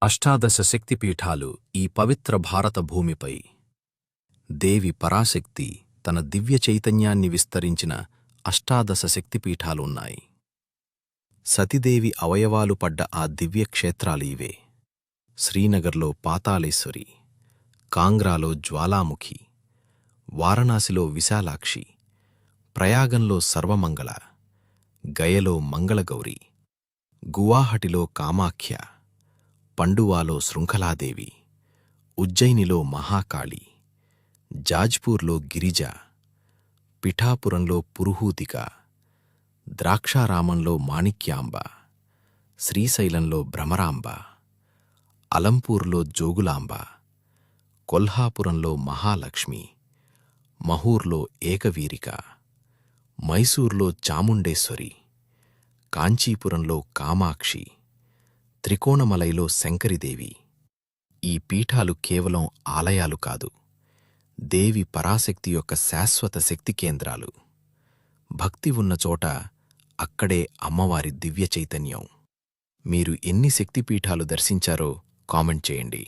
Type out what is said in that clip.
అష్టాదశ శక్తిపీఠాలు ఈ పవిత్ర భారత భూమిపై దేవి పరాశక్తి తన దివ్య చైతన్యాన్ని విస్తరించిన అష్టాదశ శక్తిపీఠాలు ఉన్నాయి. సతీదేవి అవయవాలు పడ్డ ఆ దివ్యక్షేత్రాలు ఇవే. శ్రీనగర్లో పాతాళేశ్వరి, కాంగ్రాలో జ్వాలాముఖి, వారణాసిలో విశాలాక్షి, ప్రయాగంలో సర్వమంగళ, గయలో మంగళగౌరి, గువాహటిలో కామాఖ్య, పండువాలో శృంఖలాదేవి, ఉజ్జయినిలో మహాకాళి, జాజ్పూర్లో గిరిజ, పిఠాపురంలో పురుహూతిక, ద్రాక్షారామంలో మాణిక్యాంబ, శ్రీశైలంలో భ్రమరాంబ, అలంపూర్లో జోగులాంబ, కొల్హాపురంలో మహాలక్ష్మి, మహూర్లో ఏకవీరిక, మైసూర్లో చాముండేశ్వరి, కాంచీపురంలో కామాక్షి, త్రికోణమలైలో శంకరిదేవి. ఈ పీఠాలు కేవలం ఆలయాలు కాదు, దేవి పరాశక్తి యొక్క శాశ్వత శక్తి కేంద్రాలు. భక్తి ఉన్న చోట అక్కడే అమ్మవారి దివ్య చైతన్యం. మీరు ఎన్ని శక్తిపీఠాలు దర్శించారో కామెంట్ చేయండి.